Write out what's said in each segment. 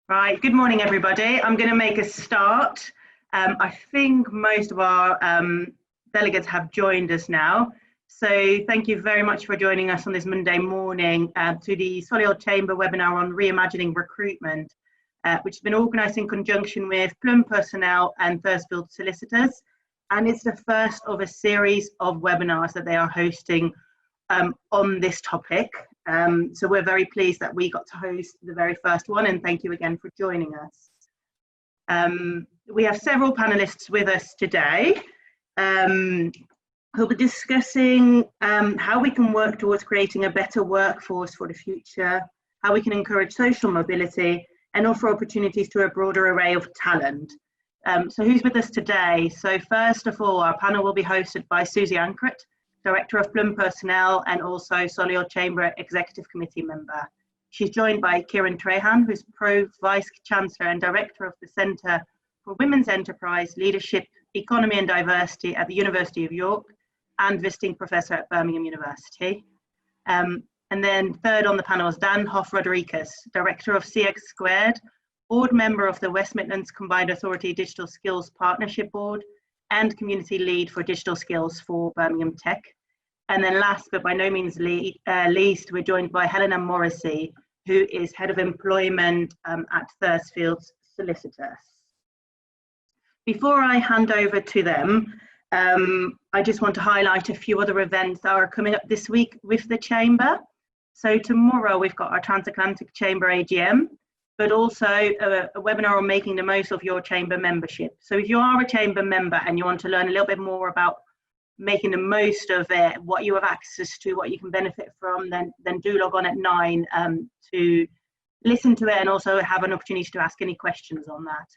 Right, good morning everybody. I'm going to make a start. I think most of our delegates have joined us now. So thank you very much for joining us on this Monday morning to the Solihull Chamber webinar on reimagining recruitment, which has been organised in conjunction with Plum personnel and Thursfields Solicitors. And it's the first of a series of webinars that they are hosting on this topic. So we're very pleased that we got to host the very first one, and thank you again for joining us. We have several panelists with us today who'll be discussing how we can work towards creating a better workforce for the future, how we can encourage social mobility and offer opportunities to a broader array of talent. So who's with us today? So first of all, our panel will be hosted by Susie Ankret, Director of Plum Personnel and also Solihull Chamber Executive Committee member. She's joined by Kieran Trahan, who's Pro-Vice Chancellor and Director of the Centre for Women's Enterprise, Leadership, Economy and Diversity at the University of York and Visiting Professor at Birmingham University. And then third on the panel is Dan Hoff-Rodriguez, Director of CX², Board Member of the West Midlands Combined Authority Digital Skills Partnership Board, and Community Lead for Digital Skills for Birmingham Tech. And then last but by no means least, we're joined by Helena Morrissey, who is Head of Employment at Thursfields Solicitors. Before I hand over to them, I just want to highlight a few other events that are coming up this week with the Chamber. So tomorrow we've got our Transatlantic Chamber AGM, but also a webinar on making the most of your Chamber membership. So if you are a Chamber member and you want to learn a little bit more about making the most of it, what you have access to, what you can benefit from, then do log on at 9 to listen to it and also have an opportunity to ask any questions on that.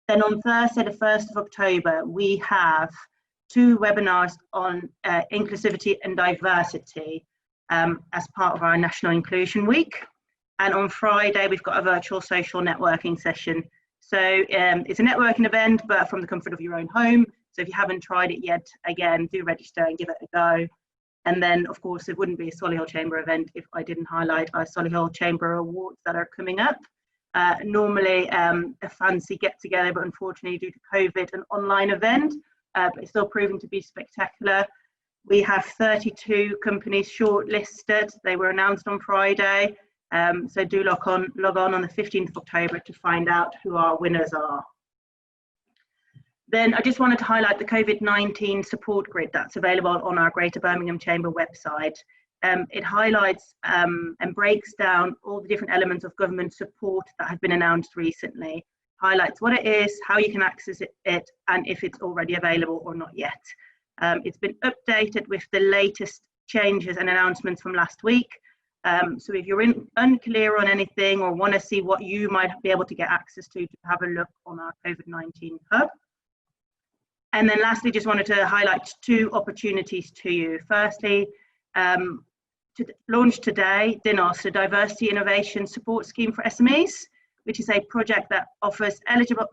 Then on Thursday, the 1st of October, we have 2 webinars on inclusivity and diversity as part of our National Inclusion Week. And on Friday, we've got a virtual social networking session. So it's a networking event, but from the comfort of your own home. So if you haven't tried it yet, again, do register and give it a go. And then, of course, it wouldn't be a Solihull Chamber event if I didn't highlight our Solihull Chamber Awards that are coming up. Normally a fancy get-together, but unfortunately due to COVID, an online event, but it's still proving to be spectacular. We have 32 companies shortlisted. They were announced on Friday. So do log on the 15th of October to find out who our winners are. Then I just wanted to highlight the COVID-19 support grid that's available on our Greater Birmingham Chamber website. It highlights and breaks down all the different elements of government support that have been announced recently, highlights what it is, how you can access it, and if it's already available or not yet. It's been updated with the latest changes and announcements from last week. So if you're unclear on anything or want to see what you might be able to get access to have a look on our COVID-19 hub. And then lastly, just wanted to highlight 2 opportunities to you. Firstly, to launch today, Dinngs, the Diversity Innovation Support Scheme for SMEs, which is a project that offers eligible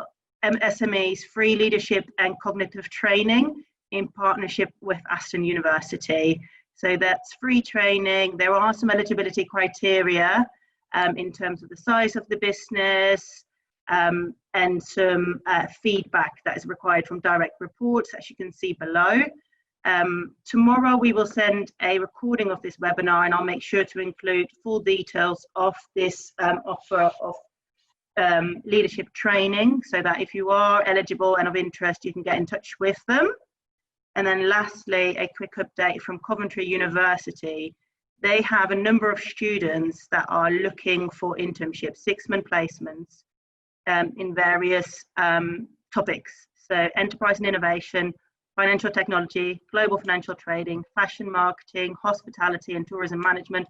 SMEs free leadership and cognitive training in partnership with Aston University. So that's free training. There are some eligibility criteria in terms of the size of the business and some feedback that is required from direct reports, as you can see below. Tomorrow we will send a recording of this webinar, and I'll make sure to include full details of this offer of leadership training, so that if you are eligible and of interest, you can get in touch with them. And then lastly, a quick update from Coventry University. They have a number of students that are looking for internships, 6-month placements in various topics. So enterprise and innovation, financial technology, global financial trading, fashion marketing, hospitality and tourism management,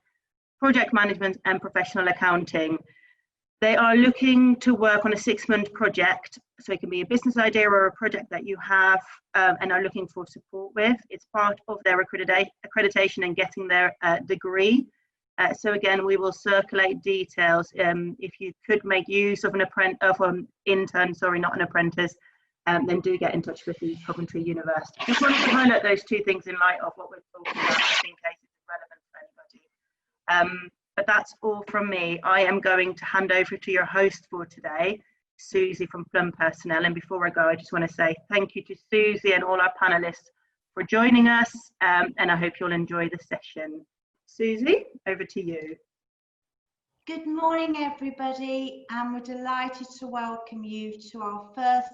project management and professional accounting. They are looking to work on a 6-month project, so it can be a business idea or a project that you have and are looking for support with. It's part of their accreditation and getting their degree. So again, we will circulate details. If you could make use of an intern, not an apprentice, then do get in touch with the Coventry University. Just wanted to highlight those 2 things in light of what we're talking about, just in case it's relevant for anybody. But that's all from me. I am going to hand over to your host for today, Susie from Plum Personnel. And before I go, I just want to say thank you to Susie and all our panelists for joining us, and I hope you'll enjoy the session. Susie, over to you. Good morning, everybody, and we're delighted to welcome you to our first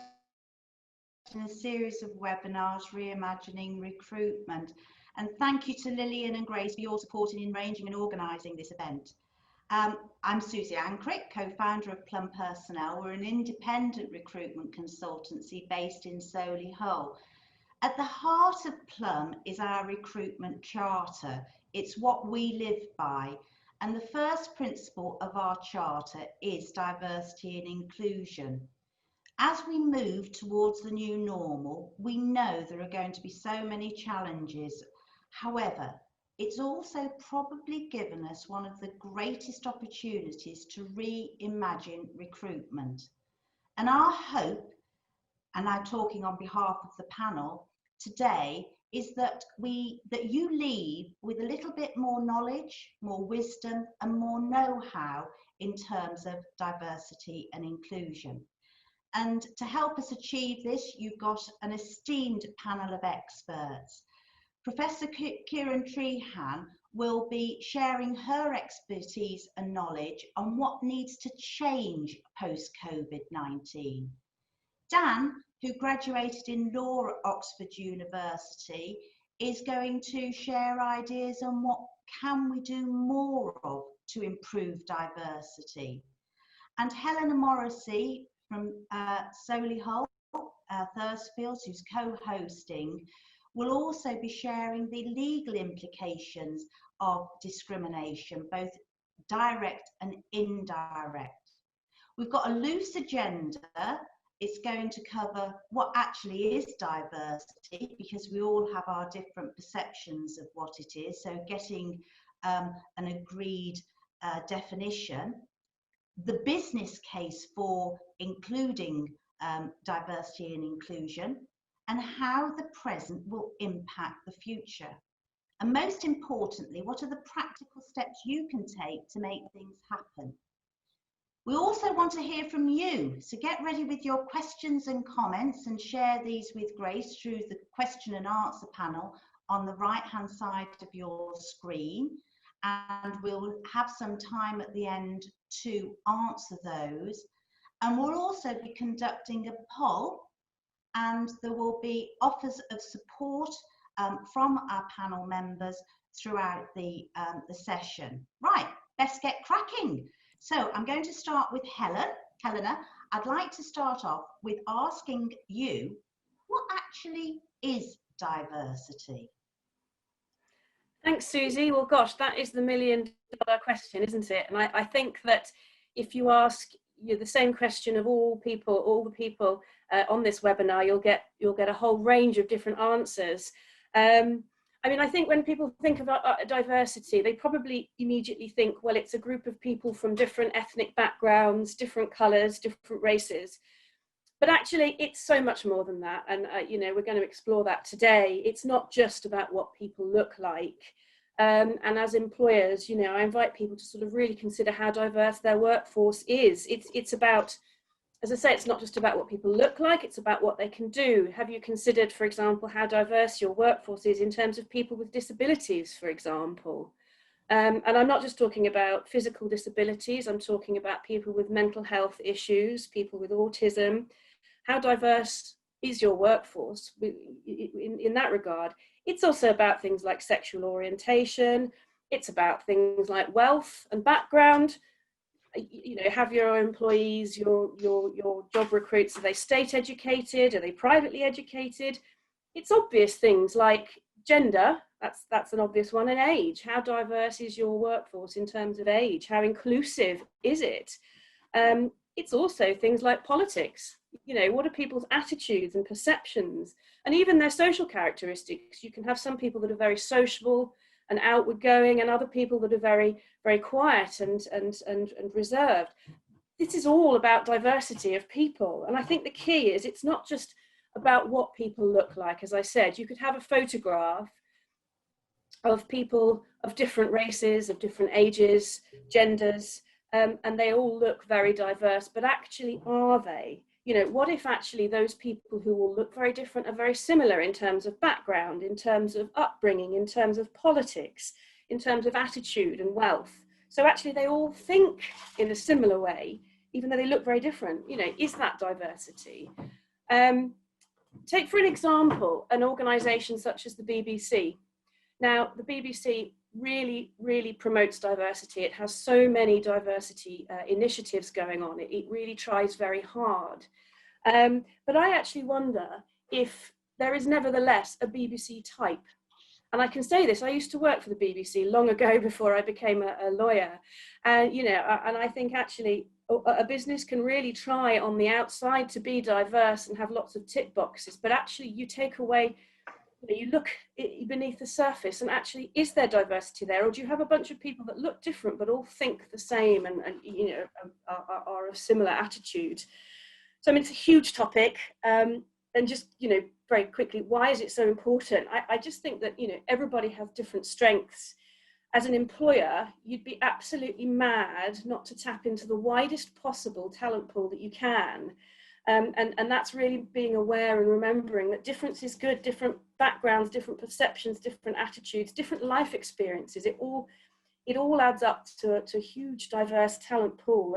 in a series of webinars, Reimagining Recruitment. And thank you to Lillian and Grace for your support in arranging and organising this event. I'm Susie Ankrick, co-founder of Plum Personnel. We're an independent recruitment consultancy based in Solihull. At the heart of Plum is our recruitment charter. It's what we live by. And the first principle of our charter is diversity and inclusion. As we move towards the new normal, we know there are going to be so many challenges. However, it's also probably given us one of the greatest opportunities to reimagine recruitment. And our hope, and I'm talking on behalf of the panel today, is that you leave with a little bit more knowledge, more wisdom, and more know-how in terms of diversity and inclusion. And to help us achieve this, you've got an esteemed panel of experts. Professor Kieran Trehan will be sharing her expertise and knowledge on what needs to change post-COVID-19. Dan, who graduated in law at Oxford University, is going to share ideas on what can we do more of to improve diversity. And Helena Morrissey from Solihull, Thursfields, who's co-hosting, will also be sharing the legal implications of discrimination, both direct and indirect. We've got a loose agenda. It's going to cover what actually is diversity, because we all have our different perceptions of what it is. So getting an agreed definition, the business case for including diversity and inclusion, and how the present will impact the future. And most importantly, what are the practical steps you can take to make things happen? We also want to hear from you, so get ready with your questions and comments and share these with Grace through the question and answer panel on the right-hand side of your screen, and we'll have some time at the end to answer those. And we'll also be conducting a poll, and there will be offers of support from our panel members throughout the session. Right, let's get cracking. So I'm going to start with Helena. I'd like to start off with asking you, what actually is diversity? Thanks, Susie. Well, gosh, that is the million-dollar question, isn't it? And I think that if you ask the same question of all the people on this webinar, you'll get a whole range of different answers. I mean, I think when people think about diversity, they probably immediately think, well, it's a group of people from different ethnic backgrounds, different colours, different races. But actually, it's so much more than that. And, we're going to explore that today. It's not just about what people look like. And as employers, I invite people to sort of really consider how diverse their workforce is. It's about, as I say, it's not just about what people look like, it's about what they can do. Have you considered, for example, how diverse your workforce is in terms of people with disabilities, for example? And I'm not just talking about physical disabilities, I'm talking about people with mental health issues, people with autism. How diverse is your workforce in that regard? It's also about things like sexual orientation. It's about things like wealth and background. Have your employees, your job recruits, are they state educated? Are they privately educated? It's obvious things like gender, that's an obvious one, and age. How diverse is your workforce in terms of age? How inclusive is it? It's also things like politics. What are people's attitudes and perceptions, and even their social characteristics? You can have some people that are very sociable and outward going, and other people that are very, very quiet and reserved. This is all about diversity of people. And I think the key is it's not just about what people look like. As I said, you could have a photograph of people of different races, of different ages, genders, and they all look very diverse, but actually are they? You know, what if actually those people who all look very different are very similar in terms of background, in terms of upbringing, in terms of politics, in terms of attitude and wealth? So actually they all think in a similar way, even though they look very different. You know, is that diversity? Take for an example, an organisation such as the BBC. Now, the BBC really promotes diversity. It has so many diversity initiatives going on. It really tries very hard. But I actually wonder if there is nevertheless a BBC type. And I can say this, I used to work for the BBC long ago before I became a lawyer. And, you know, and I think actually a business can really try on the outside to be diverse and have lots of tick boxes, but actually you take away, you look beneath the surface and actually, is there diversity there? Or do you have a bunch of people that look different but all think the same and you know, are of similar attitude? So I mean, it's a huge topic. And just, you know, very quickly, why is it so important? I just think that, you know, everybody has different strengths. As an employer, you'd be absolutely mad not to tap into the widest possible talent pool that you can. And that's really being aware and remembering that difference is good, different backgrounds, different perceptions, different attitudes, different life experiences. It all adds up to a huge diverse talent pool.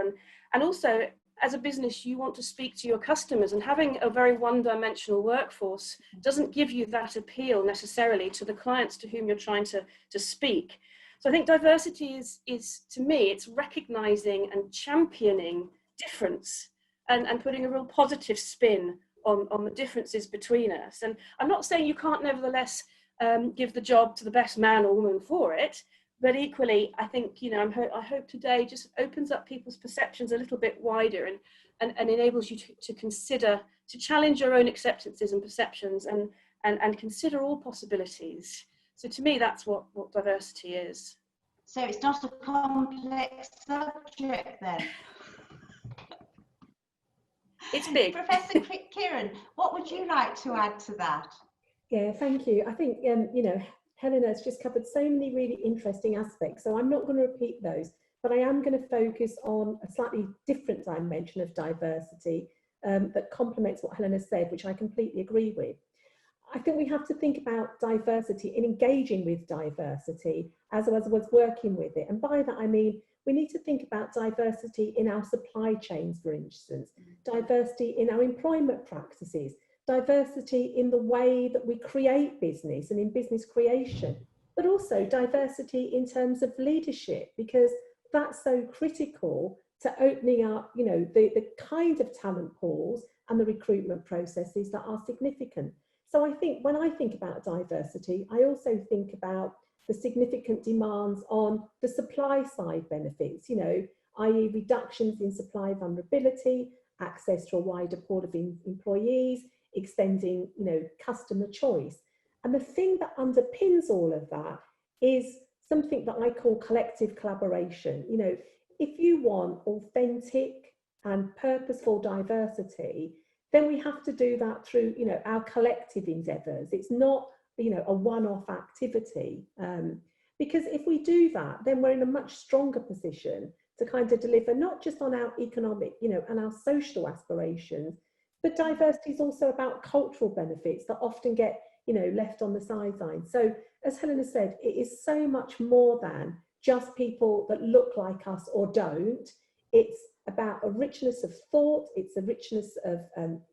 And also, as a business, you want to speak to your customers, and having a very one-dimensional workforce doesn't give you that appeal necessarily to the clients to whom you're trying to speak. So I think diversity is to me, it's recognizing and championing difference and putting a real positive spin on the differences between us. And I'm not saying you can't nevertheless give the job to the best man or woman for it, but equally, I think, you know, I hope today just opens up people's perceptions a little bit wider and enables you to consider, to challenge your own acceptances and perceptions and consider all possibilities. So to me, that's what diversity is. So it's not a complex subject then? It's big. Professor Kieran, what would you like to add to that? Yeah, thank you. I think, you know, Helena has just covered so many really interesting aspects, so I'm not going to repeat those, but I am going to focus on a slightly different dimension of diversity that complements what Helena said, which I completely agree with. I think we have to think about diversity and engaging with diversity as well as working with it. And by that, I mean, we need to think about diversity in our supply chains, for instance, diversity in our employment practices, diversity in the way that we create business and in business creation, but also diversity in terms of leadership, because that's so critical to opening up, you know, the kind of talent pools and the recruitment processes that are significant. So I think when I think about diversity, I also think about the significant demands on the supply side benefits, you know, i.e. reductions in supply vulnerability, access to a wider pool of employees, extending, you know, customer choice. And the thing that underpins all of that is something that I call collective collaboration. You know, if you want authentic and purposeful diversity, then we have to do that through, you know, our collective endeavours. It's not, you know, a one-off activity. Because if we do that, then we're in a much stronger position to kind of deliver not just on our economic, you know, and our social aspirations, but diversity is also about cultural benefits that often get, you know, left on the sidelines. So as Helena said, it is so much more than just people that look like us or don't. It's about a richness of thought, it's a richness of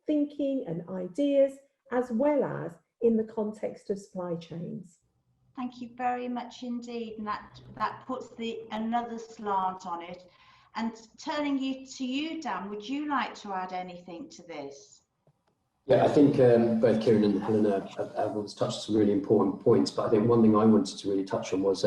thinking and ideas, as well as in the context of supply chains. Thank you very much indeed, and that puts another slant on it. And turning to you, Dan, would you like to add anything to this? Yeah, I think both Kieran and Helena have touched on some really important points, but I think one thing I wanted to really touch on was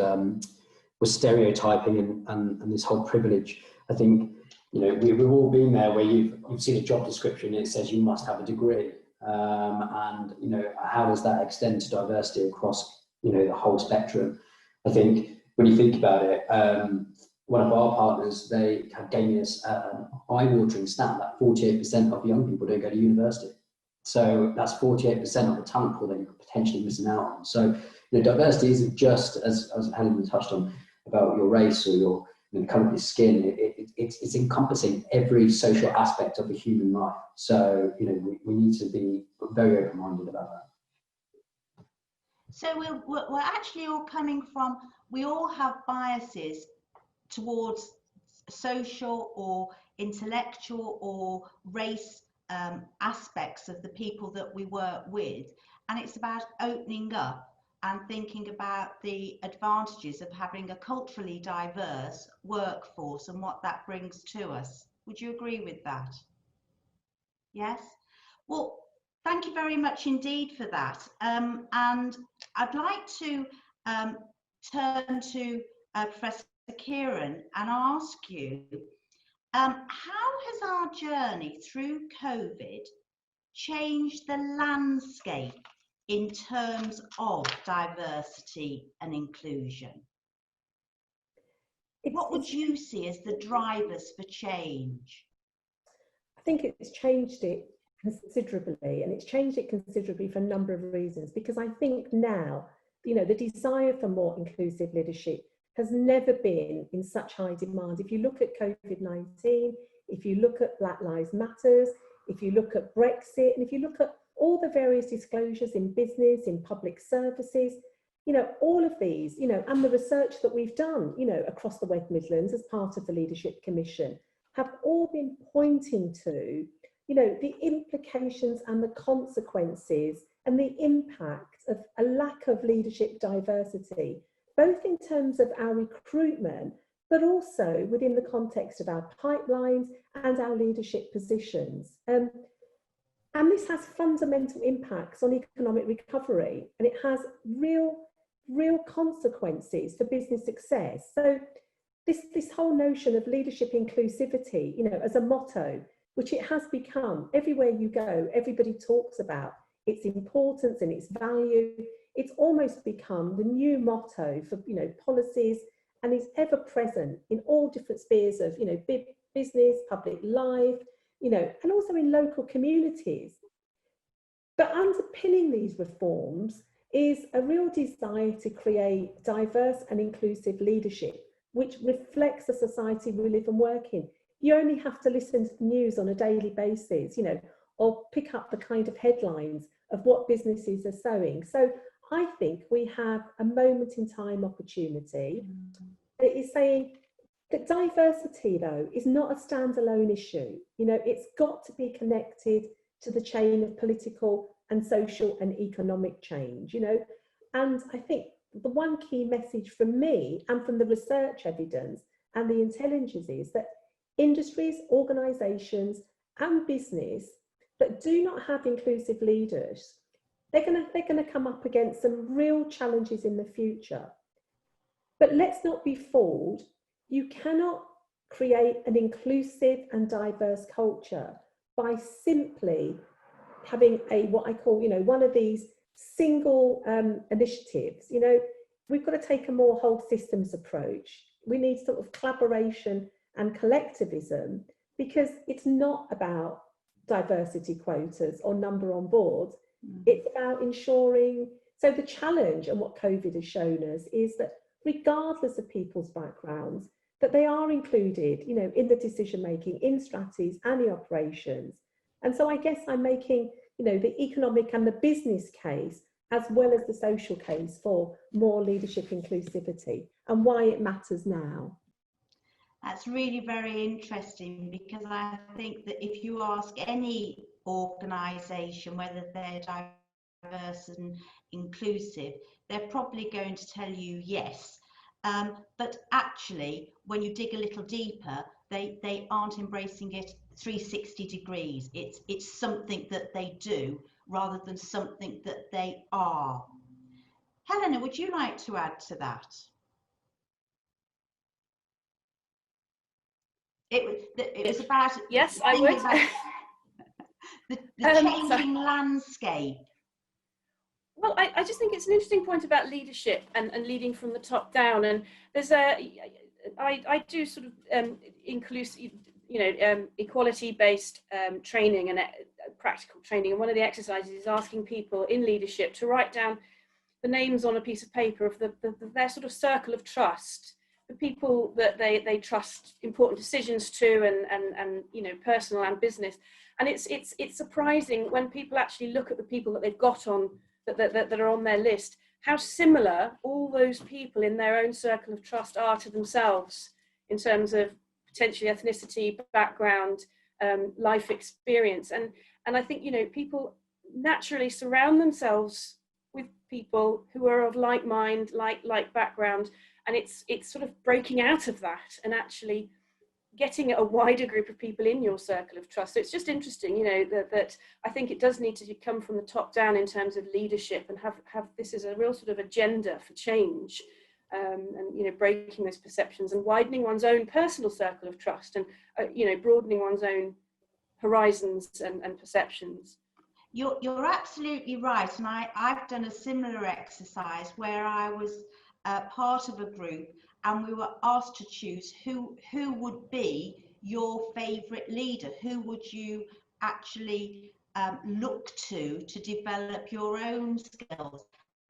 stereotyping and this whole privilege. I think, you know, we've all been there where you've seen a job description and it says you must have a degree, and you know, how does that extend to diversity across, you know, the whole spectrum? I think when you think about it, one of our partners, they gave me this eye-watering stat that 48% of young people don't go to university. So that's 48% of the talent pool that you're potentially missing out on. So diversity isn't just, as Helen touched on, about your race or your colour of your skin. It's encompassing every social aspect of a human life. So, we need to be very open-minded about that. So we're actually all coming from, we all have biases towards social or intellectual or race aspects of the people that we work with. And it's about opening up and thinking about the advantages of having a culturally diverse workforce and what that brings to us. Would you agree with that? Yes? Well, thank you very much indeed for that. And I'd like to turn to Professor Kieran and ask you, how has our journey through COVID changed the landscape in terms of diversity and inclusion? What would you see as the drivers for change? I think it's changed it considerably, and it's changed it considerably for a number of reasons, because I think now, the desire for more inclusive leadership has never been in such high demand. If you look at COVID-19, if you look at Black Lives Matters, if you look at Brexit, and if you look at all the various disclosures in business, in public services, all of these, and the research that we've done, across the West Midlands as part of the Leadership Commission, have all been pointing to, the implications and the consequences and the impact of a lack of leadership diversity, both in terms of our recruitment, but also within the context of our pipelines and our leadership positions. And this has fundamental impacts on economic recovery, and it has real consequences for business success. So this whole notion of leadership inclusivity, as a motto, which it has become everywhere you go, everybody talks about its importance and its value. It's almost become the new motto for, policies, and is ever present in all different spheres of, business, public life, and also in local communities. But underpinning these reforms is a real desire to create diverse and inclusive leadership, which reflects the society we live and work in. You only have to listen to the news on a daily basis, or pick up the kind of headlines of what businesses are saying. So I think we have a moment in time opportunity that is saying that diversity, though, is not a standalone issue. It's got to be connected to the chain of political and social and economic change, And I think the one key message from me and from the research evidence and the intelligence is that industries, organisations and business that do not have inclusive leaders, they're going to come up against some real challenges in the future. But let's not be fooled. You cannot create an inclusive and diverse culture by simply having what I call, one of these single initiatives. We've got to take a more whole systems approach. We need sort of collaboration and collectivism, because it's not about diversity quotas or number on boards. It's about ensuring, so the challenge and what COVID has shown us is that regardless of people's backgrounds, that they are included, in the decision making, in strategies and the operations. And so I guess I'm making, the economic and the business case, as well as the social case for more leadership inclusivity and why it matters now. That's really very interesting, because I think that if you ask any organisation whether they're diverse and inclusive, they're probably going to tell you yes. But actually, when you dig a little deeper, they aren't embracing it 360 degrees. It's something that they do rather than something that they are. Helena, would you like to add to that? It was about... Yes, I would. The changing landscape. Well, I just think it's an interesting point about leadership and leading from the top down. And there's I do sort of inclusive, equality-based training and practical training. And one of the exercises is asking people in leadership to write down the names on a piece of paper of their sort of circle of trust, the people that they trust important decisions to, and you know, personal and business. And it's surprising when people actually look at the people that they've got on that are on their list, how similar all those people in their own circle of trust are to themselves in terms of potentially ethnicity, background, life experience. And I think, you know, people naturally surround themselves with people who are of like mind, like background, and it's sort of breaking out of that and actually getting a wider group of people in your circle of trust. So it's just interesting, you know, that I think it does need to come from the top down in terms of leadership, and have this as a real sort of agenda for change, and, you know, breaking those perceptions and widening one's own personal circle of trust, and you know, broadening one's own horizons and perceptions. You're absolutely right, and I've done a similar exercise where I was part of a group, and we were asked to choose who would be your favourite leader, who would you actually look to develop your own skills.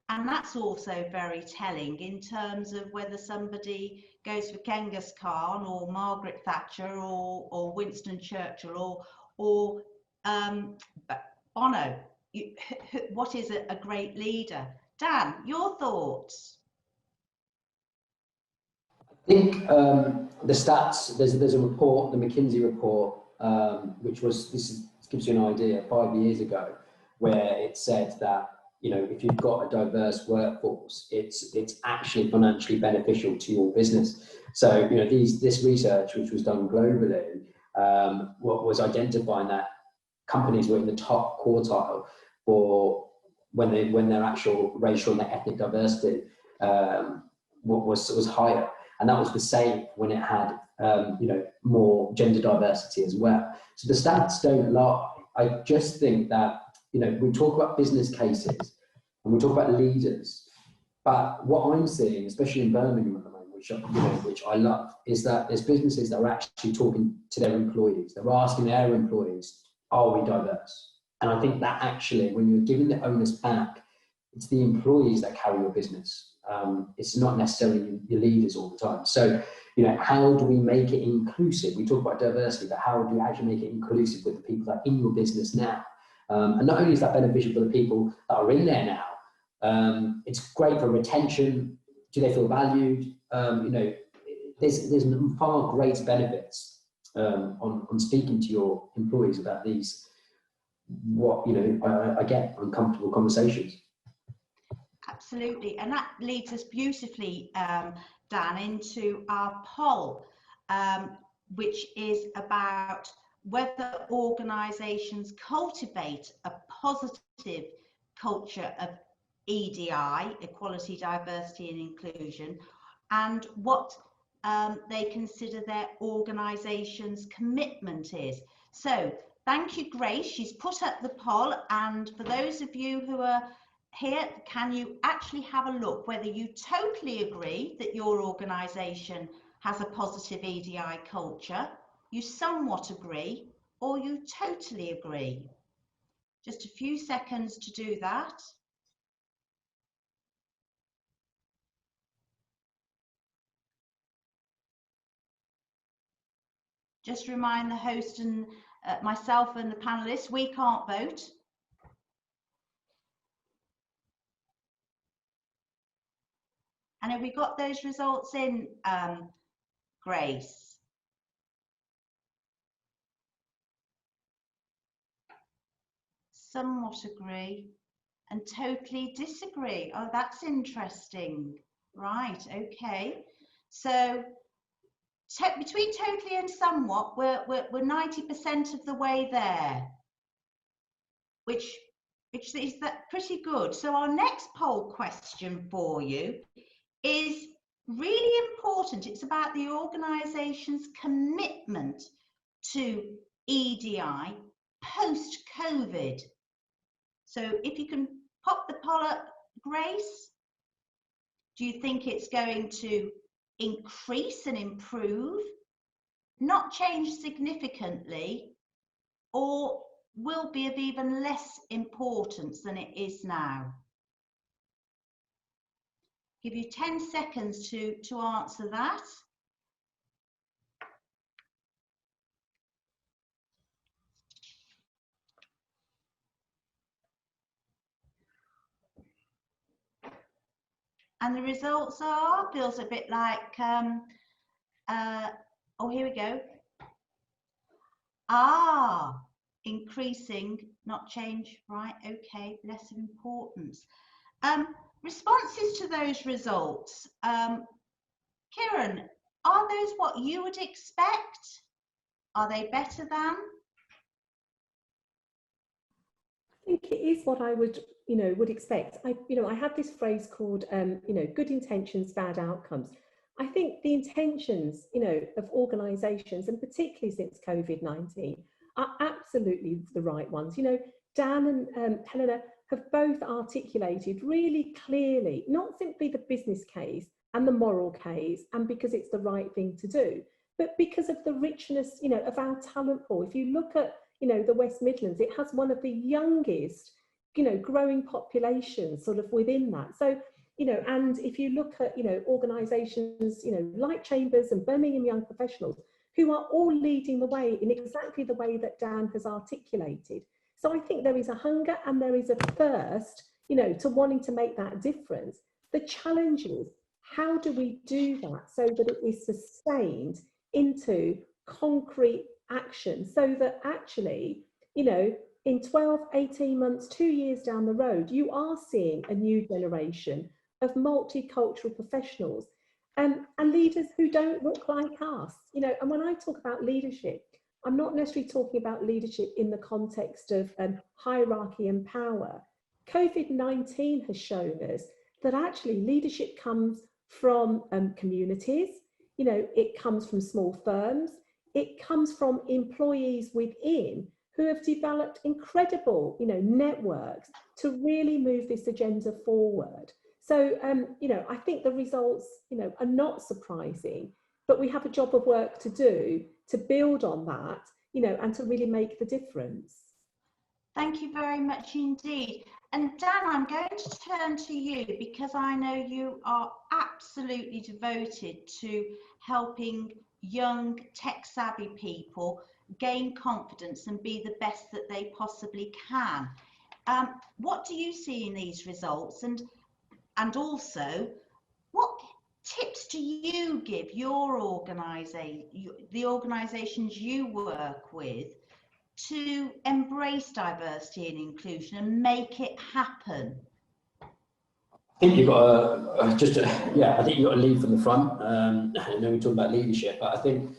And that's also very telling in terms of whether somebody goes for Genghis Khan or Margaret Thatcher or Winston Churchill or Bono. What is a great leader? Dan, your thoughts? I think the stats, there's a report, the McKinsey report, which was, this gives you an idea, 5 years ago, where it said that, you know, if you've got a diverse workforce, it's actually financially beneficial to your business. So, you know, this research, which was done globally, what was identifying that companies were in the top quartile for when their actual racial and their ethnic diversity was higher. And that was the same when it had, you know, more gender diversity as well. So the stats don't lie. I just think that, you know, we talk about business cases and we talk about leaders, but what I'm seeing, especially in Birmingham at the moment, which I love, is that there's businesses that are actually talking to their employees. They're asking their employees, are we diverse? And I think that actually, when you're giving the onus back, it's the employees that carry your business. It's not necessarily your leaders all the time. So, you know, how do we make it inclusive? We talk about diversity, but how do you actually make it inclusive with the people that are in your business now? And not only is that beneficial for the people that are in there now, it's great for retention. Do they feel valued? You know, there's far greater benefits on speaking to your employees about these, what, you know, again, uncomfortable conversations. Absolutely, and that leads us beautifully, Dan, into our poll, which is about whether organisations cultivate a positive culture of EDI, equality, diversity and inclusion, and what they consider their organisation's commitment is. So thank you, Grace. She's put up the poll, and for those of you who are here, can you actually have a look whether you totally agree that your organisation has a positive EDI culture, you somewhat agree, or you totally agree? Just a few seconds to do that. Just remind the host and myself and the panelists, we can't vote. And have we got those results in, Grace? Somewhat agree and totally disagree. Oh, that's interesting. Right, okay. So between totally and somewhat, we're 90% of the way there, which is that pretty good. So our next poll question for you is really important. It's about the organisation's commitment to EDI post-COVID. So if you can pop the poll up, Grace, do you think it's going to increase and improve, not change significantly, or will be of even less importance than it is now? Give you 10 seconds to answer that. And the results are, feels a bit like, oh, here we go. Increasing, not change, right, okay, less of importance. Responses to those results. Kieran, are those what you would expect? Are they better than? I think it is what I would, would expect. I had this phrase called, good intentions, bad outcomes. I think the intentions, of organisations, and particularly since COVID-19, are absolutely the right ones. Dan and Helena have both articulated really clearly, not simply the business case and the moral case, and because it's the right thing to do, but because of the richness, of our talent pool. If you look at, the West Midlands, it has one of the youngest, growing populations sort of within that. So, and if you look at, organisations, like Chambers and Birmingham Young Professionals, who are all leading the way in exactly the way that Dan has articulated. So I think there is a hunger and there is a thirst, to wanting to make that difference. The challenge is, how do we do that so that it is sustained into concrete action, so that actually, in 12, 18 months, 2 years down the road, you are seeing a new generation of multicultural professionals and leaders who don't look like us. And when I talk about leadership, I'm not necessarily talking about leadership in the context of hierarchy and power. COVID-19 has shown us that actually leadership comes from communities, it comes from small firms, it comes from employees within who have developed incredible, networks to really move this agenda forward. So, I think the results, are not surprising, but we have a job of work to do to build on that, and to really make the difference. Thank you very much indeed. And Dan, I'm going to turn to you because I know you are absolutely devoted to helping young tech-savvy people gain confidence and be the best that they possibly can. What do you see in these results? And also, what tips do you give your organisation, the organisations you work with, to embrace diversity and inclusion and make it happen? I think you've got I think you've got to lead from the front. I know we talk about leadership, but I think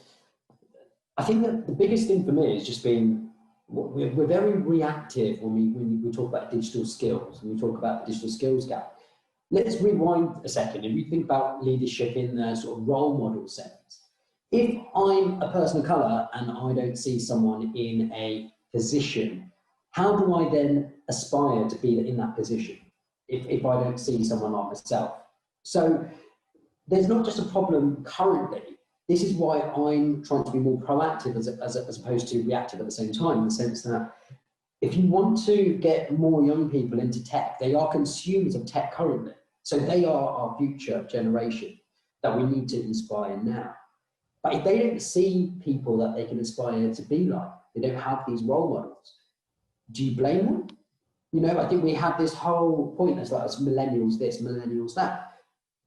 that the biggest thing for me is just being, we're very reactive when we talk about digital skills, and we talk about the digital skills gap. Let's rewind a second and we think about leadership in the sort of role model sense. If I'm a person of colour and I don't see someone in a position, how do I then aspire to be in that position if I don't see someone like myself? So there's not just a problem currently. This is why I'm trying to be more proactive as opposed to reactive at the same time, in the sense that if you want to get more young people into tech, they are consumers of tech currently. So they are our future generation that we need to inspire now. But if they don't see people that they can aspire to be like, they don't have these role models, do you blame them? I think we have this whole point as like, as millennials this, millennials that.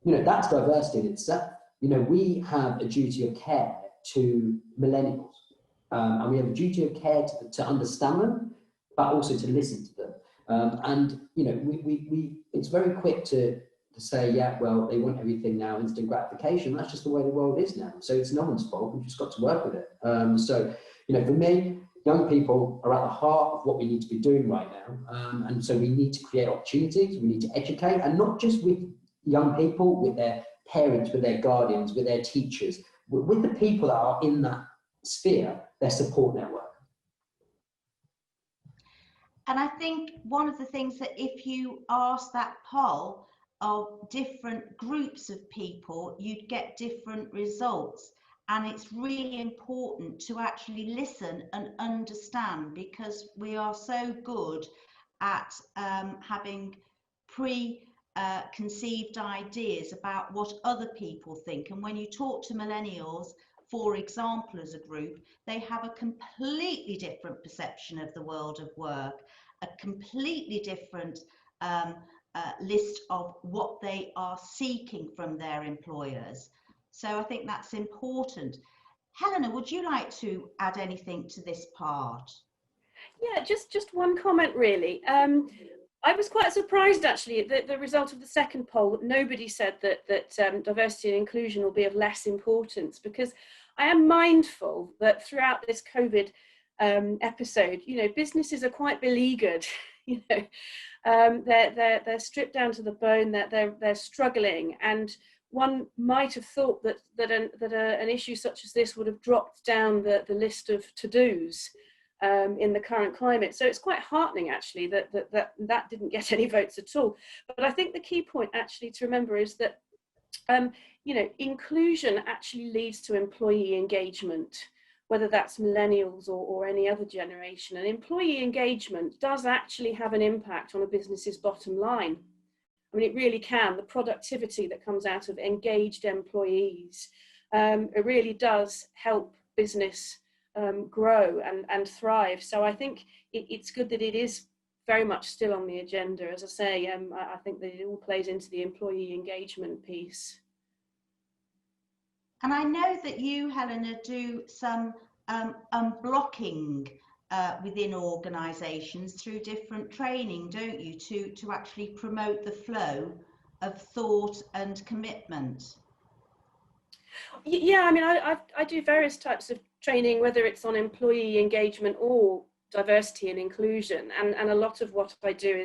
That's diversity in itself. We have a duty of care to millennials, and we have a duty of care to understand them, but also to listen to them. It's very quick to say, yeah, well, they want everything now, instant gratification. That's just the way the world is now. So it's no one's fault. We've just got to work with it. For me, young people are at the heart of what we need to be doing right now. And so we need to create opportunities. We need to educate, and not just with young people, with their parents, with their guardians, with their teachers, with the people that are in that sphere, their support network. And I think one of the things that if you ask that poll of different groups of people, you'd get different results. And it's really important to actually listen and understand, because we are so good at having preconceived ideas about what other people think. And when you talk to millennials, for example, as a group, they have a completely different perception of the world of work, a completely different list of what they are seeking from their employers. So I think that's important. Helena, would you like to add anything to this part? Yeah, just one comment really. I was quite surprised actually at the result of the second poll that nobody said that diversity and inclusion will be of less importance, because I am mindful that throughout this COVID episode, you know, businesses are quite beleaguered. You know, they're stripped down to the bone. They're struggling, and one might have thought that an issue such as this would have dropped down the list of to-dos in the current climate. So it's quite heartening actually that didn't get any votes at all. But I think the key point actually to remember is that you know, inclusion actually leads to employee engagement, whether that's millennials or any other generation. And employee engagement does actually have an impact on a business's bottom line. I mean, it really can. The productivity that comes out of engaged employees, it really does help business grow and thrive. So I think it's good that it is very much still on the agenda. As I say, I think that it all plays into the employee engagement piece. And I know that you, Helena, do some unblocking within organisations through different training, don't you, to actually promote the flow of thought and commitment? Yeah, I mean, I do various types of training, whether it's on employee engagement or diversity and inclusion, and a lot of what I do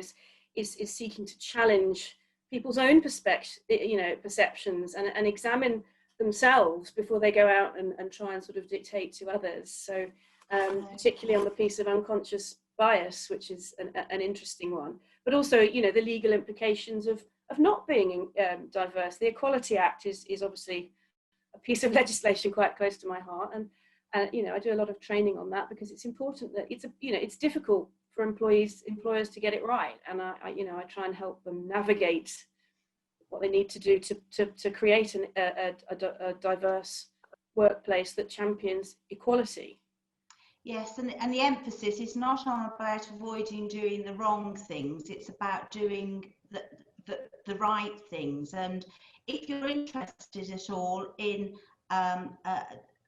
is seeking to challenge people's own perceptions and examine themselves before they go out and try and sort of dictate to others. So particularly on the piece of unconscious bias, which is an interesting one, but also, you know, the legal implications of not being diverse. The Equality Act is obviously a piece of legislation quite close to my heart, and you know, I do a lot of training on that because it's important that it's difficult for employers to get it right, and I try and help them navigate what they need to do to create a diverse workplace that champions equality. Yes, and the emphasis is not about avoiding doing the wrong things, it's about doing the right things. And if you're interested at all in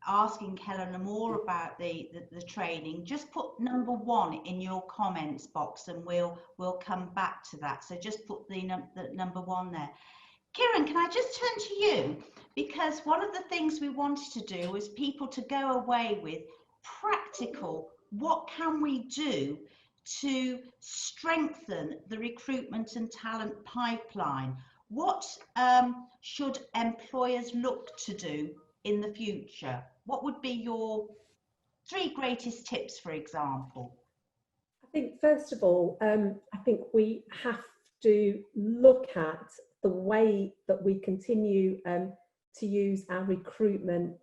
asking Helena more about the training, just put number 1 in your comments box and we'll come back to that. So just put the number 1 there. Kieran, can I just turn to you? Because one of the things we wanted to do was people to go away with practical, what can we do to strengthen the recruitment and talent pipeline? What should employers look to do in the future? What would be your 3 greatest tips, for example? I think first of all, I think we have to look at the way that we continue to use our recruitment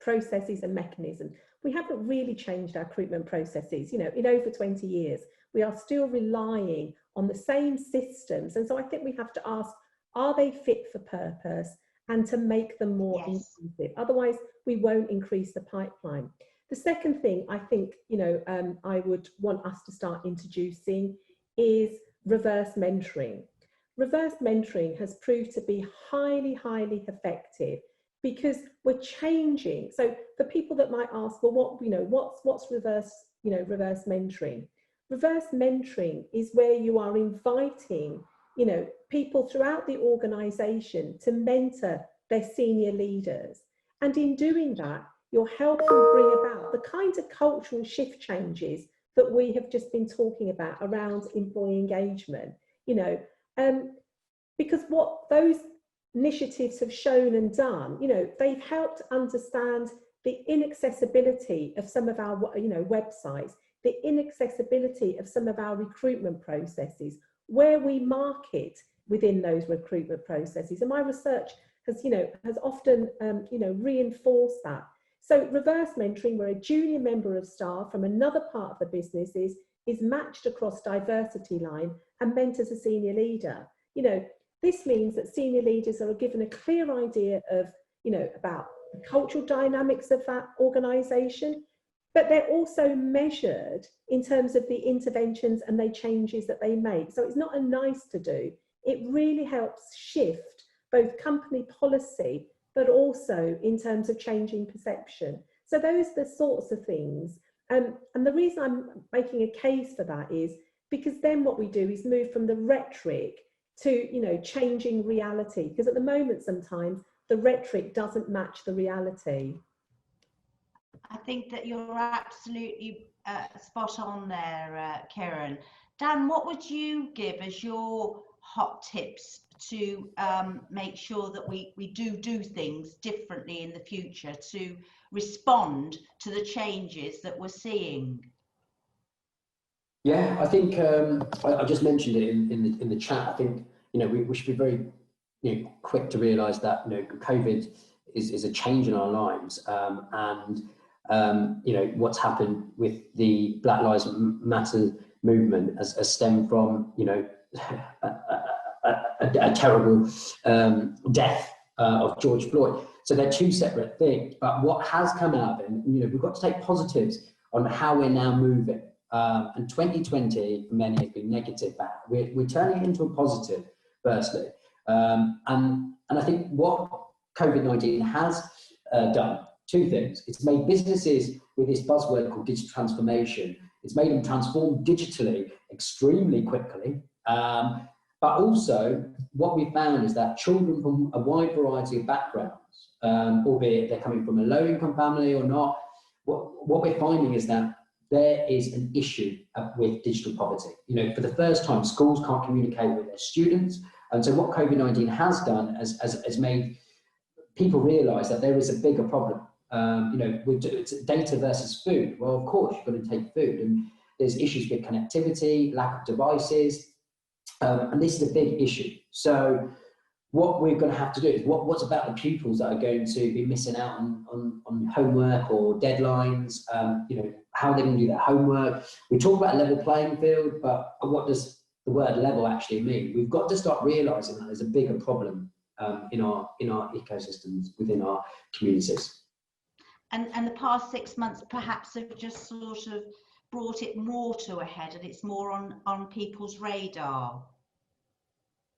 processes and mechanisms. We haven't really changed our recruitment processes, you know, in over 20 years. We are still relying on the same systems. And so I think we have to ask, are they fit for purpose, and to make them more inclusive? Otherwise, we won't increase the pipeline. The second thing I think, you know, I would want us to start introducing is reverse mentoring. Reverse mentoring has proved to be highly, highly effective because we're changing. So for people that might ask, well, what's reverse mentoring? Reverse mentoring is where you are inviting, you know, people throughout the organisation to mentor their senior leaders. And in doing that, you're helping bring about the kinds of cultural shift changes that we have just been talking about around employee engagement, you know, because what those initiatives have shown and done, you know, they've helped understand the inaccessibility of some of our, you know, websites, the inaccessibility of some of our recruitment processes, where we market within those recruitment processes. And my research has, you know, has often, you know, reinforced that. So reverse mentoring, where a junior member of staff from another part of the business is matched across diversity line and mentors a senior leader. You know, This means that senior leaders are given a clear idea of, about the cultural dynamics of that organisation, but they're also measured in terms of the interventions and the changes that they make. So it's not a nice to do. It really helps shift both company policy, but also in terms of changing perception. So those are the sorts of things. And the reason I'm making a case for that is because then what we do is move from the rhetoric to, changing reality. Because at the moment, sometimes the rhetoric doesn't match the reality. I think that you're absolutely spot on there, Karen. Dan, what would you give as your hot tips to make sure that we do things differently in the future to respond to the changes that we're seeing? Yeah, I think I just mentioned it in the chat. I think we should be very quick to realise that COVID is a change in our lives, and what's happened with the Black Lives Matter movement has stemmed from a terrible death of George Floyd. So they're two separate things. But what has come out of it, we've got to take positives on how we're now moving. And 2020 for many has been negative. We're turning it into a positive, firstly. And I think what COVID-19 has done, two things. It's made businesses, with this buzzword called digital transformation, it's made them transform digitally extremely quickly. But also, what we found is that children from a wide variety of backgrounds, albeit they're coming from a low-income family or not, what we're finding is that there is an issue with digital poverty. For the first time, schools can't communicate with their students. And so what COVID-19 has done has made people realise that there is a bigger problem. It's data versus food. Well, of course, you've got to take food. And there's issues with connectivity, lack of devices. And this is a big issue. So what we're going to have to do is what's about the pupils that are going to be missing out on homework or deadlines, how are they going to do their homework? We talk about a level playing field, but what does the word level actually mean? We've got to start realising that there's a bigger problem in our ecosystems, within our communities. And the past 6 months perhaps have just sort of brought it more to a head, and it's more on people's radar.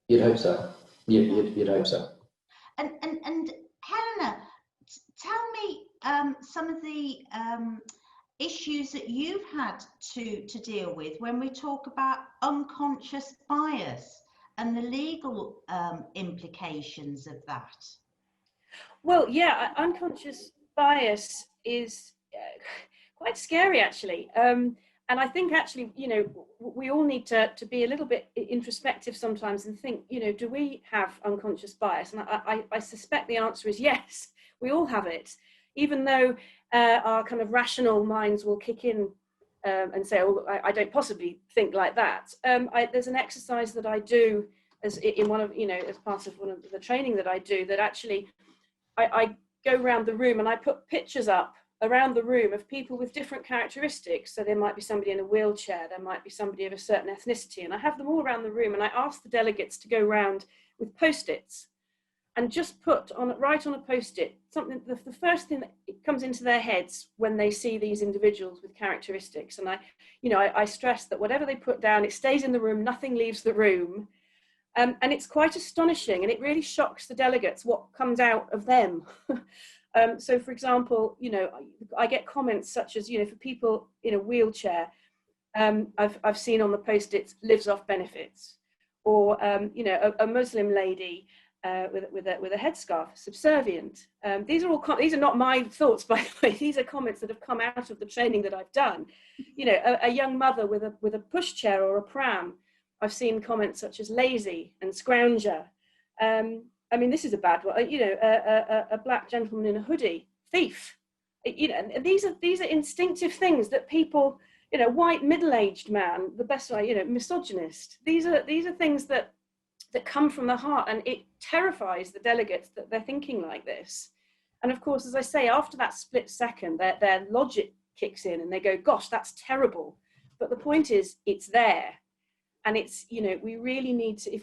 You'd hope so. You'd hope so. And Helena, tell me some of the issues that you've had to deal with when we talk about unconscious bias and the legal implications of that. Well, yeah, unconscious bias is quite scary, actually. And I think actually, we all need to be a little bit introspective sometimes and think, do we have unconscious bias? And I suspect the answer is yes, we all have it, even though our kind of rational minds will kick in and say, oh, I don't possibly think like that. There's an exercise that I do as part of one of the training that I do, that actually I go around the room and I put pictures up around the room of people with different characteristics. So there might be somebody in a wheelchair, there might be somebody of a certain ethnicity, and I have them all around the room, and I ask the delegates to go round with Post-its and just put right on a Post-it something, the first thing that comes into their heads when they see these individuals with characteristics. And I stress that whatever they put down, it stays in the room, nothing leaves the room. And it's quite astonishing, and it really shocks the delegates what comes out of them. So, for example, I get comments such as, for people in a wheelchair, I've seen on the Post-its, lives off benefits, or a Muslim lady with a headscarf, subservient. These are not my thoughts, by the way. These are comments that have come out of the training that I've done. A young mother with a pushchair or a pram. I've seen comments such as lazy and scrounger. This is a bad one. A black gentleman in a hoodie, thief. And these are instinctive things that people, white middle-aged man, the best way, misogynist. These are things that come from the heart, and it terrifies the delegates that they're thinking like this. And of course, as I say, after that split second, their logic kicks in, and they go, "Gosh, that's terrible." But the point is, it's there. And it's, we really need to,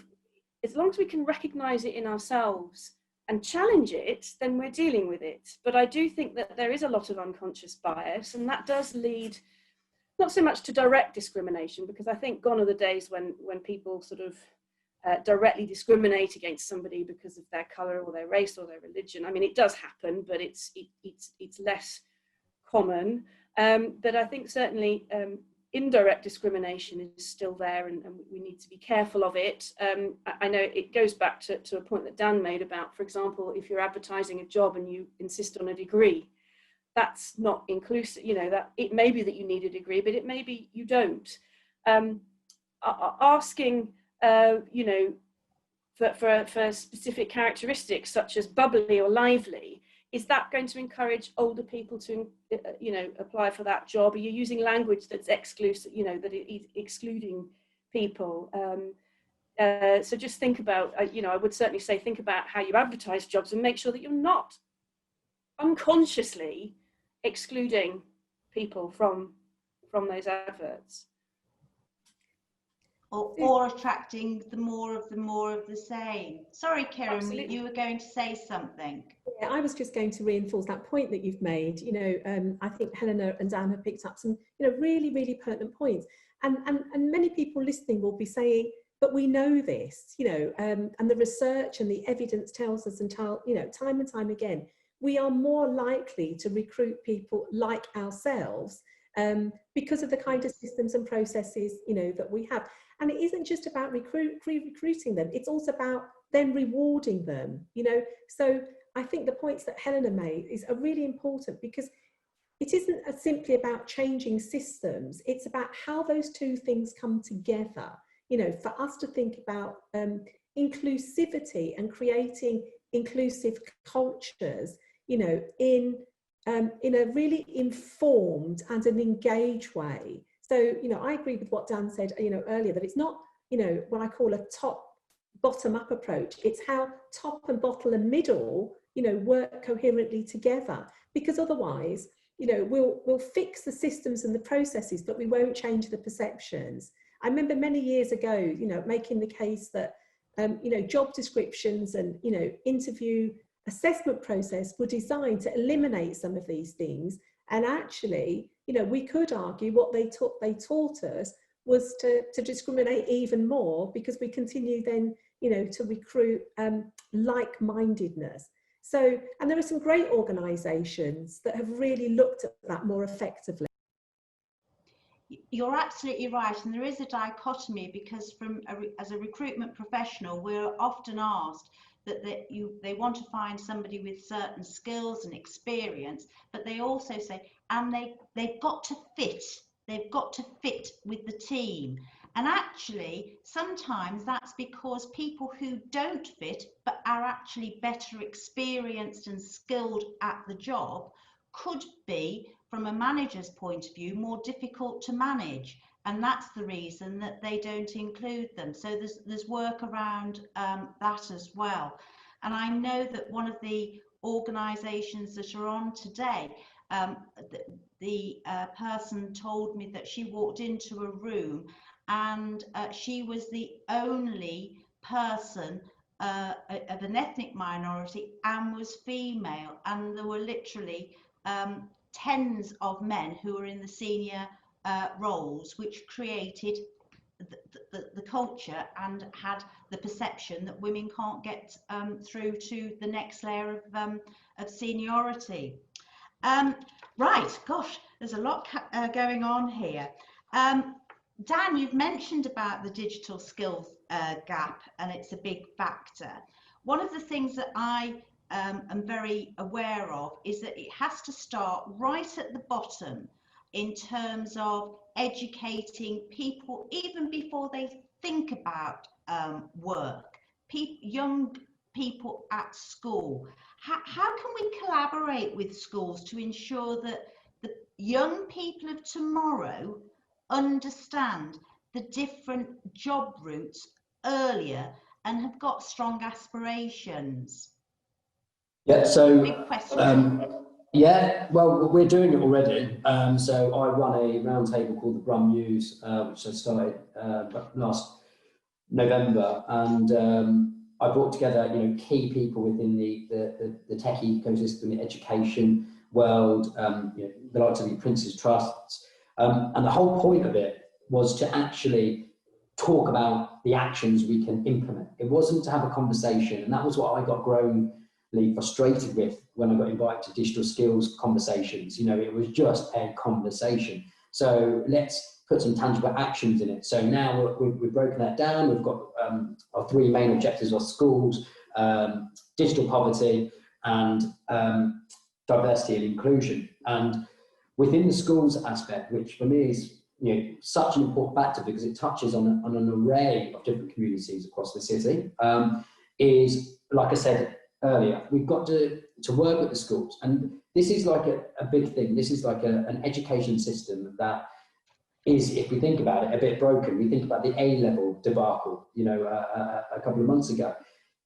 as long as we can recognise it in ourselves and challenge it, then we're dealing with it. But I do think that there is a lot of unconscious bias, and that does lead not so much to direct discrimination, because I think gone are the days when people sort of directly discriminate against somebody because of their colour or their race or their religion. I mean, it does happen, but it's less common. But I think certainly indirect discrimination is still there, and we need to be careful of it. I know it goes back to a point that Dan made about, for example, if you're advertising a job and you insist on a degree, that's not inclusive. You know, that it may be that you need a degree, but it may be you don't. Asking, you know, for specific characteristics such as bubbly or lively, is that going to encourage older people to, you know, apply for that job? Are you using language that's exclusive, you know, that is excluding people? So just think about, you know, I would certainly say think about how you advertise jobs and make sure that you're not unconsciously excluding people from those adverts. Or attracting the more of the same. Sorry, Kieran, Absolutely. you were going to say something. Yeah, I was just going to reinforce that point that you've made. You know, I think Helena and Dan have picked up some, you know, really, really pertinent points. And many people listening will be saying, but we know this, you know, and the research and the evidence tells us, you know, time and time again, we are more likely to recruit people like ourselves because of the kind of systems and processes, you know, that we have. And it isn't just about recruiting them, it's also about then rewarding them, you know. So I think the points that Helena made are really important, because it isn't simply about changing systems, it's about how those two things come together, you know, for us to think about inclusivity and creating inclusive cultures, you know, in a really informed and an engaged way. So, you know, I agree with what Dan said, you know, earlier, that it's not, you know, what I call a bottom-up approach. It's how top and bottom and middle, you know, work coherently together. Because otherwise, you know, we'll fix the systems and the processes, but we won't change the perceptions. I remember many years ago, you know, making the case that, you know, job descriptions and, you know, interview assessment process were designed to eliminate some of these things. And actually, you know, we could argue what they taught us was to discriminate even more, because we continue then, you know, to recruit like-mindedness. So, and there are some great organisations that have really looked at that more effectively. You're absolutely right, and there is a dichotomy, because as a recruitment professional, we're often asked that they want to find somebody with certain skills and experience, but they also say, and they've got to fit with the team. And actually, sometimes that's because people who don't fit but are actually better experienced and skilled at the job could be, from a manager's point of view, more difficult to manage. And that's the reason that they don't include them. So there's work around that as well. And I know that one of the organisations that are on today, the person told me that she walked into a room and she was the only person of an ethnic minority and was female. And there were literally tens of men who were in the senior roles, which created the culture and had the perception that women can't get through to the next layer of seniority. Right, gosh, there's a lot going on here. Dan, you've mentioned about the digital skills gap, and it's a big factor. One of the things that I am very aware of is that it has to start right at the bottom in terms of educating people even before they think about work, young people at school. How can we collaborate with schools to ensure that the young people of tomorrow understand the different job routes earlier and have got strong aspirations? Yeah, so big question. yeah, well, we're doing it already. So I run a roundtable called the Plum News, which I started November, and I brought together, you know, key people within the tech ecosystem, the education world, you know, the likes of the Prince's Trusts, and the whole point of it was to actually talk about the actions we can implement. It wasn't to have a conversation, and that was what I got growingly frustrated with when I got invited to digital skills conversations. You know, it was just a conversation. So let's put some tangible actions in it. So now we've broken that down. We've got our 3 main objectives: are schools, digital poverty, and diversity and inclusion. And within the schools aspect, which for me is, you know, such an important factor because it touches on an array of different communities across the city, is, like I said earlier, we've got to work with the schools. And this is like a big thing. This is like an education system that is, if we think about it, a bit broken. We think about the A-level debacle, you know, a couple of months ago.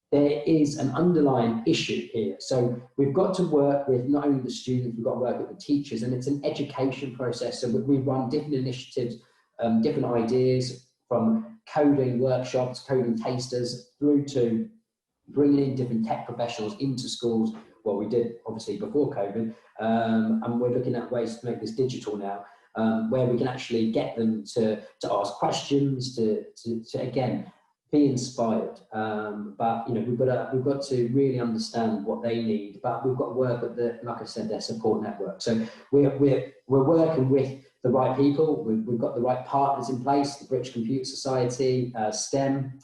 There is an underlying issue here. So we've got to work with not only the students, we've got to work with the teachers, and it's an education process. So we run different initiatives, different ideas, from coding workshops, coding tasters, through to bringing in different tech professionals into schools. Well, we did obviously before COVID, and we're looking at ways to make this digital now, where we can actually get them to ask questions, to again, be inspired. But you know, we've got to really understand what they need, but we've got to work with like I said, their support network. So we're working with the right people. We've got the right partners in place: the British Computer Society, STEM.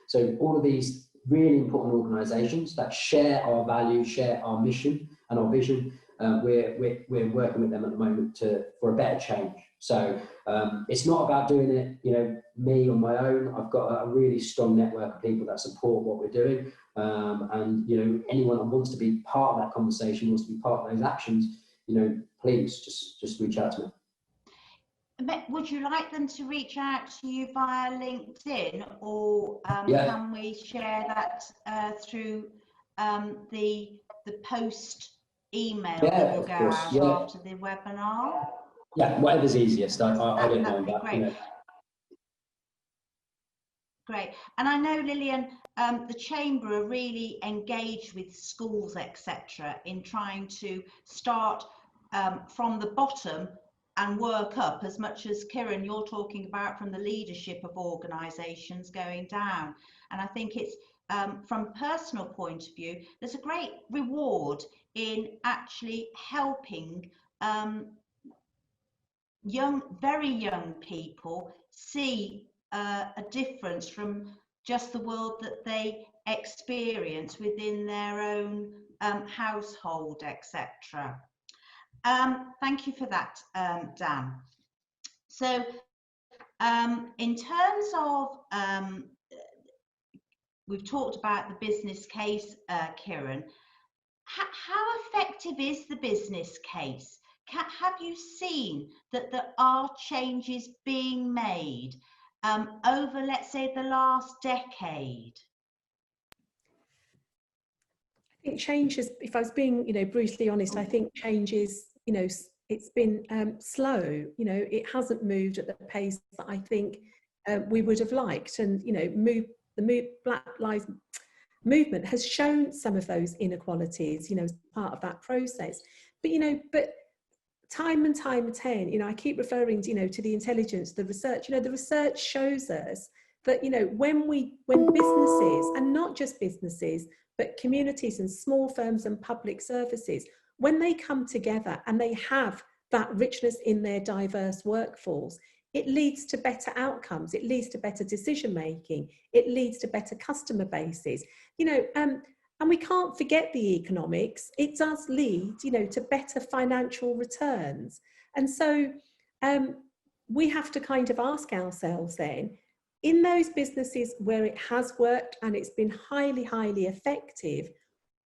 So all of these really important organisations that share our values, share our mission and our vision. We're working with them at the moment for a better change. So it's not about doing it, you know, me on my own. I've got a really strong network of people that support what we're doing, and you know, anyone that wants to be part of that conversation, wants to be part of those actions, you know, please just reach out to me. Would you like them to reach out to you via LinkedIn, or can we share that through the post email that will go out after the webinar? Yeah, whatever's easiest. I don't know. That'd be great. You know. Great. And I know, Lillian, the Chamber are really engaged with schools, etc., in trying to start from the bottom and work up, as much as Kieran, you're talking about from the leadership of organisations going down. And I think it's, from a personal point of view, there's a great reward in actually helping very young people see a difference from just the world that they experience within their own household, etc. Thank you for that, Dan. So in terms of, we've talked about the business case, Kieran. How effective is the business case? Have you seen that there are changes being made over, let's say, the last decade? I think change is, if I was being, you know, brutally honest, I think change is, you know, it's been slow. You know, it hasn't moved at the pace that I think we would have liked. And, you know, the Black Lives movement has shown some of those inequalities, you know, as part of that process. But, you know, time and time again, you know, I keep referring to, you know, to the intelligence, the research. You know, the research shows us that, you know, when businesses, and not just businesses, but communities and small firms and public services, when they come together and they have that richness in their diverse workforce, it leads to better outcomes, it leads to better decision making, it leads to better customer bases, you know, and we can't forget the economics. It does lead, you know, to better financial returns. And so we have to kind of ask ourselves then, in those businesses where it has worked and it's been highly, highly effective,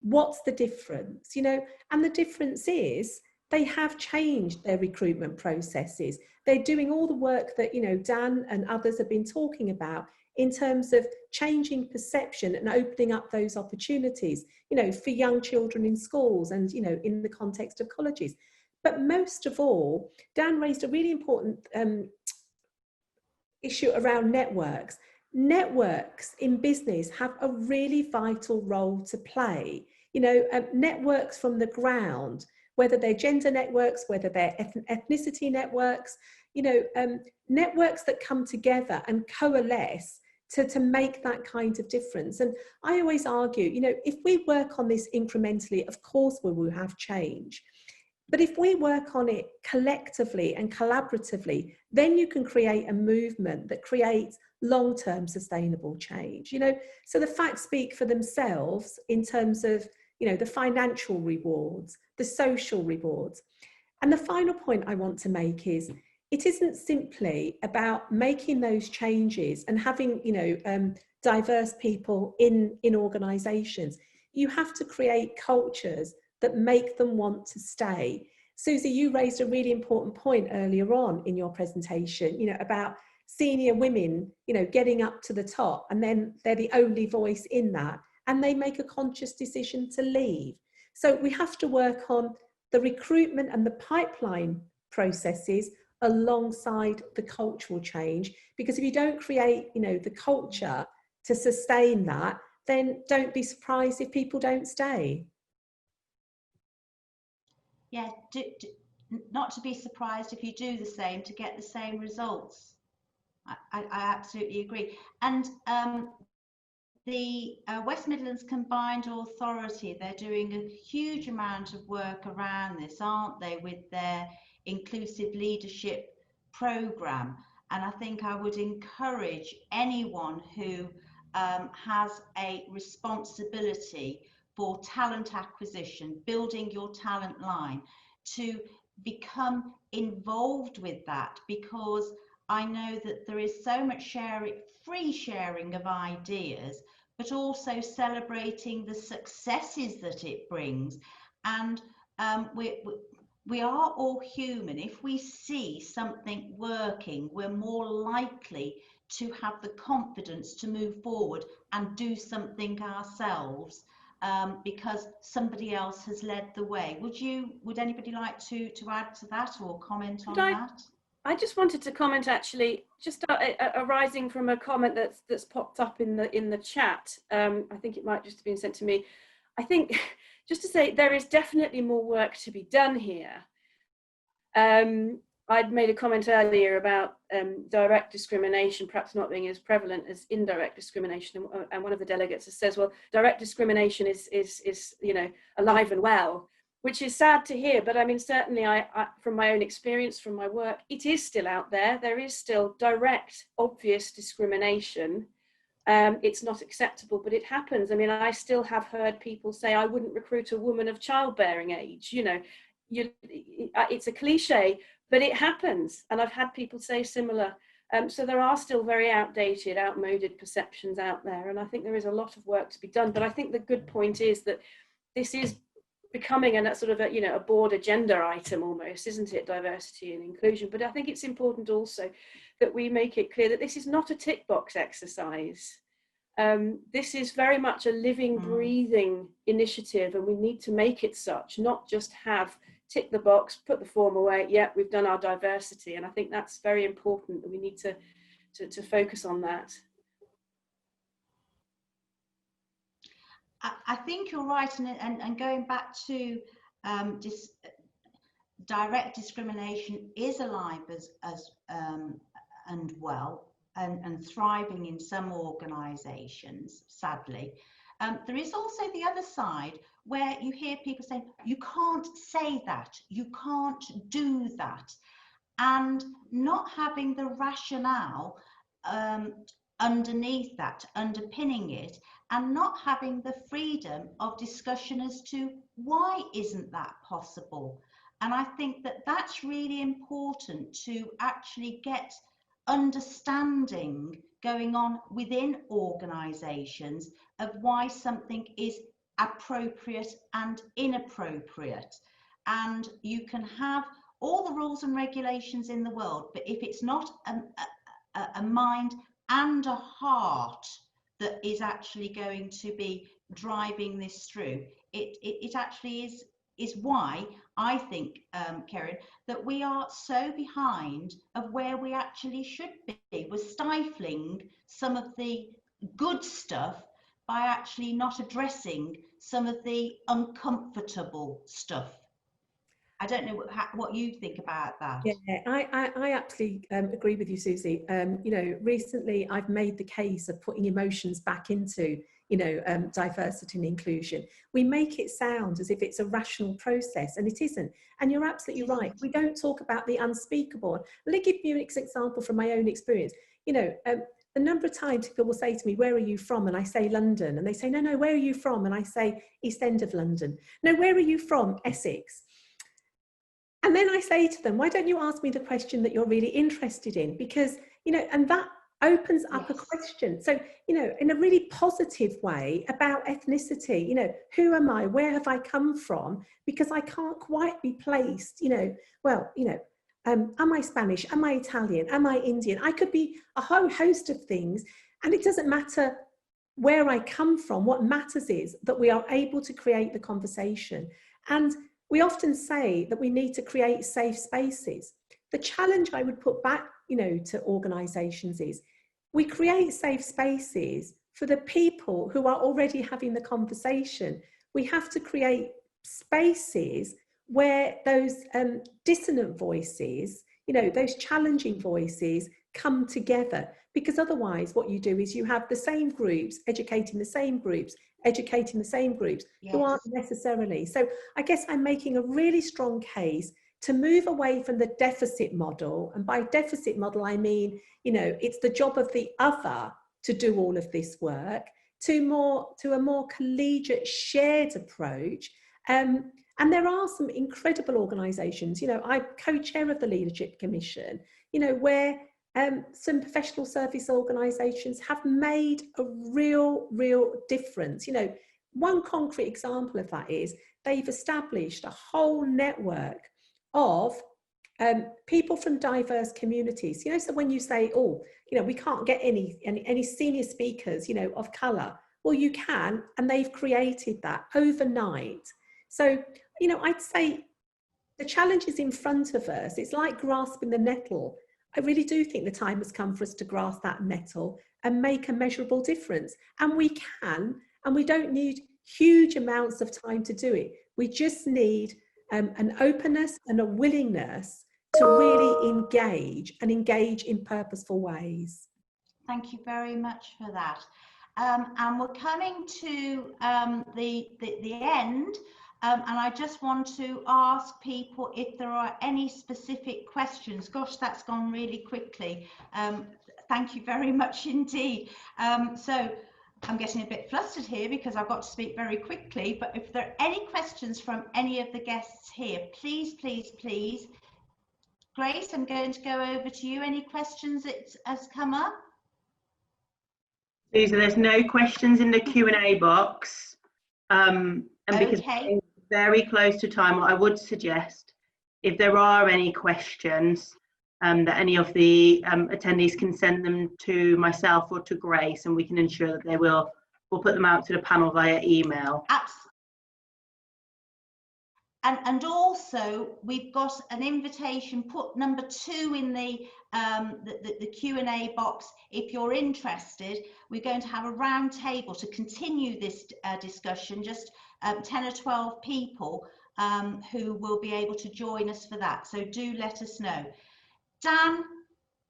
what's the difference? You know, and the difference is they have changed their recruitment processes. They're doing all the work that, you know, Dan and others have been talking about in terms of changing perception and opening up those opportunities, you know, for young children in schools and, you know, in the context of colleges. But most of all, Dan raised a really important issue around networks. networks in business have a really vital role to play. You know, networks from the ground, whether they're gender networks, whether they're ethnicity networks, you know, networks that come together and coalesce to make that kind of difference. And I always argue, you know, if we work on this incrementally, of course we will have change. But if we work on it collectively and collaboratively, then you can create a movement that creates long-term sustainable change. You know, so the facts speak for themselves in terms of, you know, the financial rewards, the social rewards. And the final point I want to make is, it isn't simply about making those changes and having, you know, diverse people in organisations. You have to create cultures that make them want to stay. Susie, you raised a really important point earlier on in your presentation, you know, about senior women, you know, getting up to the top, and then they're the only voice in that, and they make a conscious decision to leave. So we have to work on the recruitment and the pipeline processes alongside the cultural change, because if you don't create, you know, the culture to sustain that, then don't be surprised if people don't stay. Yeah, not to be surprised if you do the same to get the same results. I absolutely agree. And the West Midlands Combined Authority, they're doing a huge amount of work around this, aren't they, with their inclusive leadership programme. And I think I would encourage anyone who has a responsibility for talent acquisition, building your talent line, to become involved with that, because I know that there is so much free sharing of ideas, but also celebrating the successes that it brings. And we are all human. If we see something working, we're more likely to have the confidence to move forward and do something ourselves, because somebody else has led the way. Would anybody like to add to that or comment on that? I just wanted to comment, actually, just arising from a comment that's popped up in the chat. I think it might just have been sent to me. I think just to say, there is definitely more work to be done here. I'd made a comment earlier about direct discrimination perhaps not being as prevalent as indirect discrimination, and one of the delegates says, well, direct discrimination is you know, alive and well, which is sad to hear. But I mean, certainly I from my own experience, from my work, it is still out there. There is still direct, obvious discrimination. It's not acceptable, but it happens. I mean, I still have heard people say, I wouldn't recruit a woman of childbearing age. You know, it's a cliche, but it happens. And I've had people say similar. So there are still very outdated, outmoded perceptions out there. And I think there is a lot of work to be done. But I think the good point is that this is becoming a sort of you know, a board agenda item almost, isn't it? Diversity and inclusion. But I think it's important also that we make it clear that this is not a tick box exercise. This is very much a living, breathing initiative, and we need to make it such, not just have tick the box, put the form away, yeah, we've done our diversity. And I think that's very important, that we need to focus on that. I think you're right, and going back to direct discrimination is alive and well and thriving in some organisations, sadly. There is also the other side, where you hear people saying, you can't say that, you can't do that, and not having the rationale underneath that, underpinning it, and not having the freedom of discussion as to why isn't that possible. And I think that that's really important, to actually get understanding going on within organisations of why something is appropriate and inappropriate. And you can have all the rules and regulations in the world, but if it's not a mind and a heart that is actually going to be driving this through, it actually is why I think, Kieran, that we are so behind of where we actually should be. We're stifling some of the good stuff by actually not addressing some of the uncomfortable stuff. I don't know what you think about that. Yeah, I absolutely agree with you, Susie. You know, recently I've made the case of putting emotions back into, you know, diversity and inclusion. We make it sound as if it's a rational process, and it isn't. And you're absolutely right. We don't talk about the unspeakable. Let me give you an example from my own experience. You know, the number of times people will say to me, "Where are you from?" And I say London, and they say, "No, where are you from?" And I say East End of London. "No, where are you from?" Essex. And then I say to them, why don't you ask me the question that you're really interested in? Because, you know, and that opens up a question. So, you know, in a really positive way about ethnicity, you know, who am I? Where have I come from? Because I can't quite be placed, you know, well, you know, am I Spanish? Am I Italian? Am I Indian? I could be a whole host of things. And it doesn't matter where I come from. What matters is that we are able to create the conversation. And we often say that we need to create safe spaces. The challenge I would put back, you know, to organisations is we create safe spaces for the people who are already having the conversation. We have to create spaces where those dissonant voices, you know, those challenging voices come together, because otherwise what you do is you have the same groups educating the same groups, educating the same groups who aren't necessarily. So I guess I'm making a really strong case to move away from the deficit model. And by deficit model, I mean, you know, it's the job of the other to do all of this work, to a more collegiate, shared approach. And there are some incredible organisations, you know, I'm co-chair of the Leadership Commission, you know, where some professional service organisations have made a real difference. You know, one concrete example of that is they've established a whole network of people from diverse communities. You know, so when you say, oh, you know, we can't get any senior speakers, you know, of colour, well, you can, and they've created that overnight. So, you know, I'd say the challenge is in front of us. It's like grasping the nettle. I really do think the time has come for us to grasp that nettle and make a measurable difference. And we can, and we don't need huge amounts of time to do it. We just need an openness and a willingness to really engage in purposeful ways. Thank you very much for that. And we're coming to the end. And I just want to ask people if there are any specific questions. Gosh, that's gone really quickly. Thank you very much indeed. So I'm getting a bit flustered here because I've got to speak very quickly, but if there are any questions from any of the guests here, please. Grace, I'm going to go over to you. Any questions that has come up? Susan, there's no questions in the Q&A box. And because we're very close to time, what I would suggest, if there are any questions, that any of the attendees can send them to myself or to Grace, and we can ensure that we'll put them out to the panel via email. And also we've got an invitation, put number 2 in the Q&A box. If you're interested, we're going to have a round table to continue this discussion, just 10 or 12 people who will be able to join us for that. So do let us know. Dan,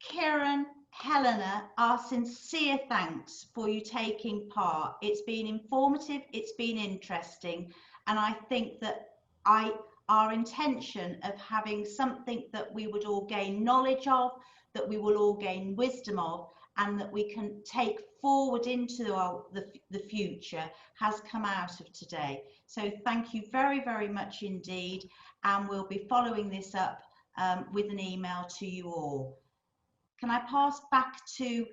Kieran, Helena, our sincere thanks for you taking part. It's been informative, it's been interesting, and I think that our intention of having something that we would all gain knowledge of, that we will all gain wisdom of, and that we can take forward into the future has come out of today. So thank you very, very much indeed, and we'll be following this up with an email to you all. Can I pass back to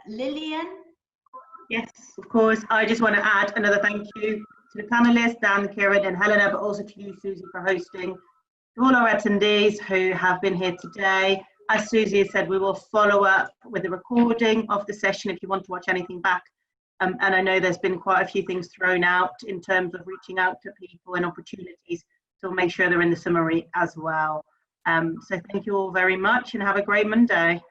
Lillian? Yes, of course. I just want to add another thank you to the panelists, Dan, Kieran and Helena, but also to you, Susie, for hosting. To all our attendees who have been here today, as Susie has said, we will follow up with a recording of the session if you want to watch anything back. And I know there's been quite a few things thrown out in terms of reaching out to people and opportunities. So we'll make sure they're in the summary as well. So thank you all very much and have a great Monday.